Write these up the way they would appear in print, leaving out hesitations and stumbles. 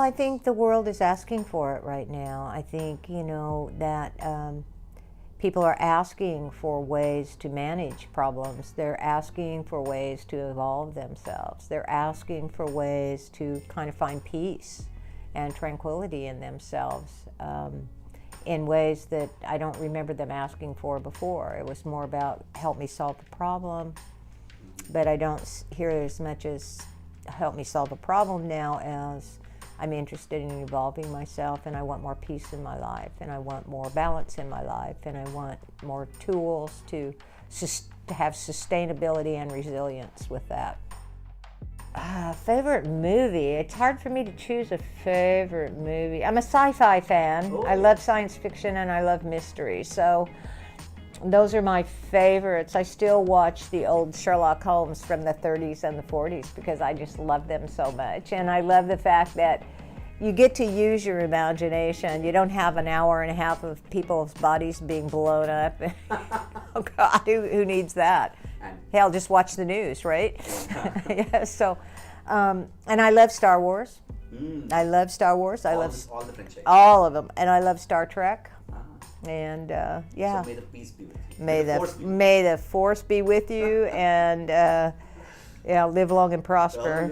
I think the world is asking for it right now. I think, that people are asking for ways to manage problems. They're asking for ways to evolve themselves. They're asking for ways to kind of find peace and tranquility in themselves in ways that I don't remember them asking for before. It was more about help me solve the problem, but I don't hear it as much as help me solve a problem now as I'm interested in evolving myself, and I want more peace in my life, and I want more balance in my life, and I want more tools to have sustainability and resilience with that. Favorite movie? It's hard for me to choose a favorite movie. I'm a sci-fi fan. Oh. I love science fiction and I love mystery. So those are my favorites. I still watch the old Sherlock Holmes from the 30s and the 40s because I just love them so much. And I love the fact that you get to use your imagination. You don't have an hour and a half of people's bodies being blown up. Oh God, who needs that? Hell, just watch the news, right? Yeah, so, and I love Star Wars. I love Star Wars. I love all the franchises. All of them. And I love Star Trek. And yeah. So may the peace be with you. May the force be with you, and live long and prosper.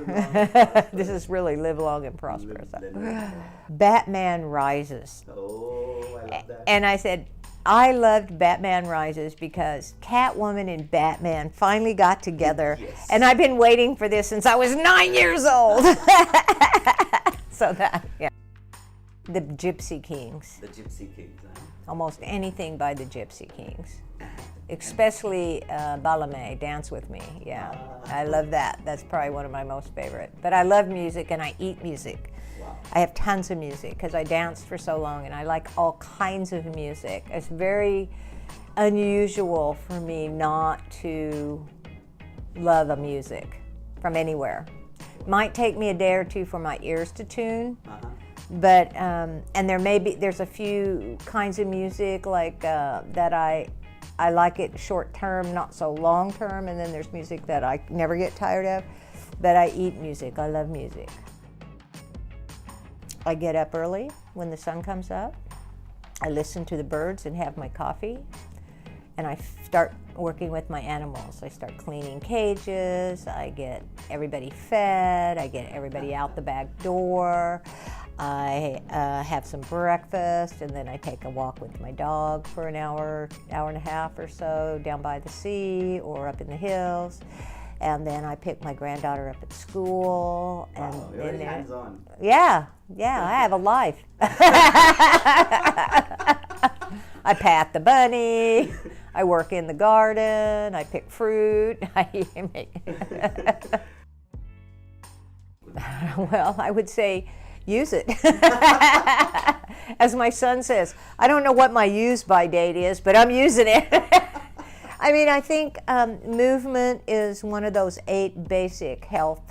This is really live long and prosper. Batman Rises. Oh, I love that. And I said, I loved Batman Rises because Catwoman and Batman finally got together, yes. And I've been waiting for this since I was 9 years old. So that, yeah. The Gypsy Kings. The Gypsy Kings, huh? Almost anything by the Gypsy Kings. Especially Balame, Dance With Me. Yeah, I love that. That's probably one of my most favorite. But I love music and I eat music. Wow. I have tons of music because I danced for so long and I like all kinds of music. It's very unusual for me not to love a music from anywhere. Might take me a day or two for my ears to tune. But and there's a few kinds of music like that I like it short term, not so long term, and then there's music that I never get tired of. But I eat music. I love music. I get up early when the sun comes up. I listen to the birds and have my coffee, and I start working with my animals. I start cleaning cages. I get everybody fed. I get everybody out the back door. I have some breakfast, and then I take a walk with my dog for an hour and a half or so down by the sea or up in the hills. And then I pick my granddaughter up at school. And wow, you're very hands-on. Yeah, I have a life. I pat the bunny. I work in the garden. I pick fruit. Well, I would say use it. As my son says, I don't know what my use by date is, but I'm using it. I mean, I think movement is one of those 8 basic health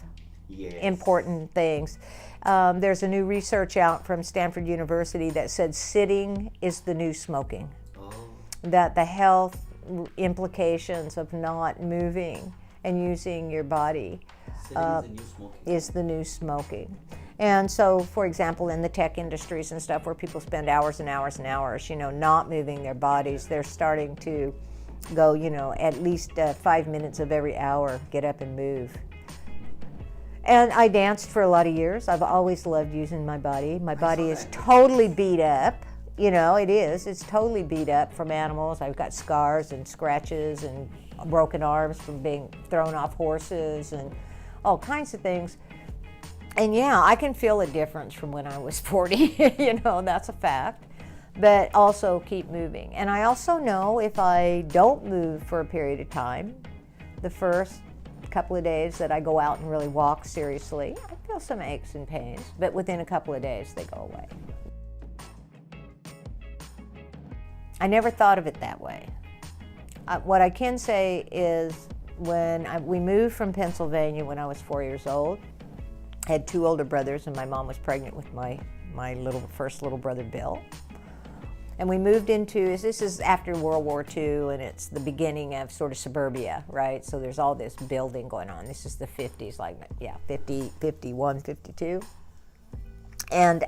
important things. There's a new research out from Stanford University that said sitting is the new smoking. Oh. That the health implications of not moving and using your body is the new smoking. And so, for example, in the tech industries and stuff where people spend hours and hours and hours, not moving their bodies, they're starting to go, at least 5 minutes of every hour, get up and move. And I danced for a lot of years. I've always loved using my body. My body is totally beat up. It is. It's totally beat up from animals. I've got scars and scratches and broken arms from being thrown off horses and all kinds of things. And yeah, I can feel a difference from when I was 40, that's a fact. But also keep moving. And I also know if I don't move for a period of time, the first couple of days that I go out and really walk seriously, I feel some aches and pains, but within a couple of days they go away. I never thought of it that way. What I can say is when we moved from Pennsylvania when I was 4 years old, I had 2 older brothers and my mom was pregnant with my first little brother, Bill. And we moved this is after World War II, and it's the beginning of sort of suburbia, right? So there's all this building going on. This is the 50s, 50, 51, 52. And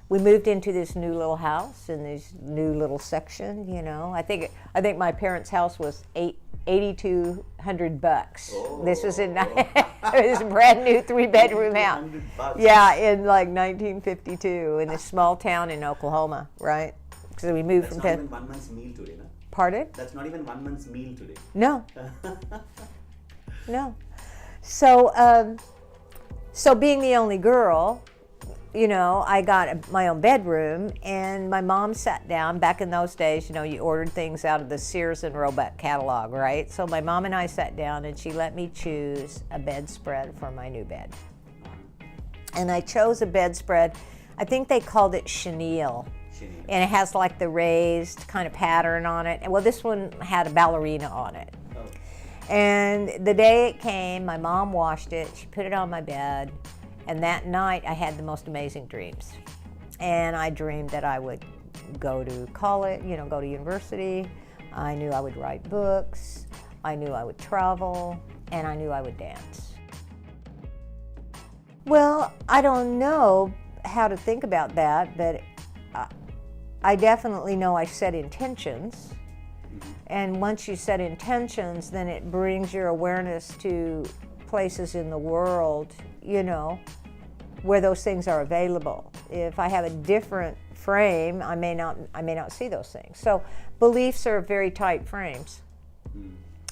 we moved into this new little house in this new little section. You know, I think my parents' house was $8,200. Oh. This was in it was a brand new 3-bedroom house. $100. Yeah, in like 1952 in this small town in Oklahoma, right? So we moved That's from not even 1 month's meal today, no? Pardon? That's not even 1 month's meal today. No. No. So, so being the only girl, you know, I got my own bedroom, and my mom sat down. Back in those days, you know, you ordered things out of the Sears and Roebuck catalog, right? So my mom and I sat down, and she let me choose a bedspread for my new bed. And I chose a bedspread. I think they called it chenille. And it has like the raised kind of pattern on it. And well, this one had a ballerina on it. Oh. And the day it came, my mom washed it. She put it on my bed. And that night, I had the most amazing dreams. And I dreamed that I would go to college, you know, go to university. I knew I would write books. I knew I would travel. And I knew I would dance. Well, I don't know how to think about that, but I definitely know I set intentions. And once you set intentions, then it brings your awareness to places in the world, you know, where those things are available. If I have a different frame, I may not see those things. So beliefs are very tight frames,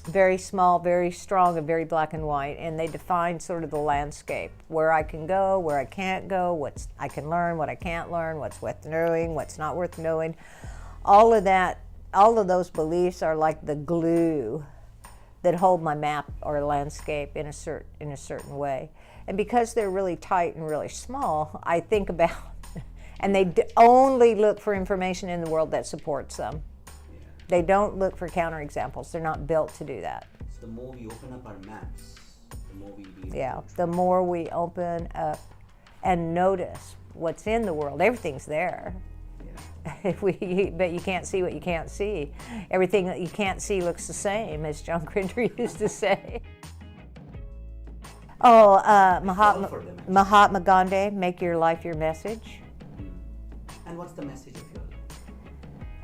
very small, very strong, and very black and white, and they define sort of the landscape, where I can go, where I can't go, what I can learn, what I can't learn, what's worth knowing, what's not worth knowing. All of that, all of those beliefs are like the glue that hold my map or landscape in a certain way. And because they're really tight and really small, I think about, and they only look for information in the world that supports them. They don't look for counterexamples. They're not built to do that. So the more we open up our maps, the more we'll be able Yeah, to the more we open up and notice what's in the world, everything's there. Yeah. But you can't see what you can't see. Everything that you can't see looks the same, as John Grinder used to say. Oh, Mahatma Gandhi, make your life your message. And what's the message of your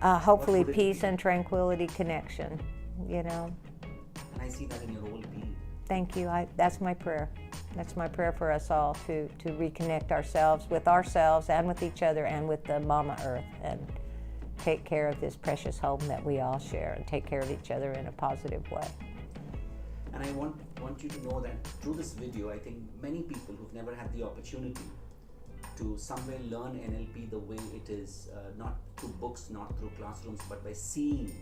life? Hopefully What would it peace be? and tranquility, connection, you know. And I see that in your whole being. Thank you. That's my prayer. That's my prayer for us all, to reconnect ourselves and with each other and with the Mama Earth, and take care of this precious home that we all share, and take care of each other in a positive way. And I want you to know that through this video, I think many people who've never had the opportunity to somewhere learn NLP the way it is, not through books, not through classrooms, but by seeing,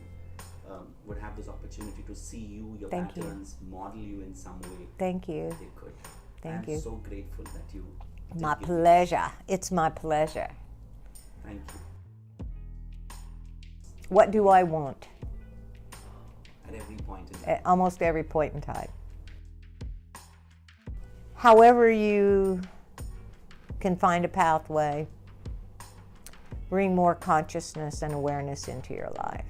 would have this opportunity to see you, your Thank you. patterns, model you in some way. Thank you. They could. Thank I'm you. so grateful that you did My give me- pleasure. It's my pleasure. Thank you. What do I want? At every point in time. At almost every point in time. However you can find a pathway, bring more consciousness and awareness into your life.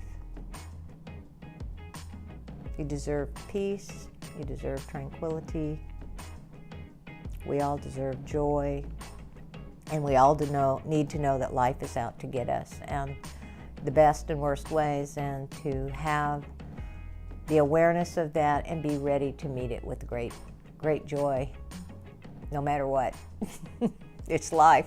You deserve peace. You deserve tranquility. We all deserve joy. And we all need to know that life is out to get us, and the best and worst ways, and to have the awareness of that and be ready to meet it with great joy, no matter what. It's life.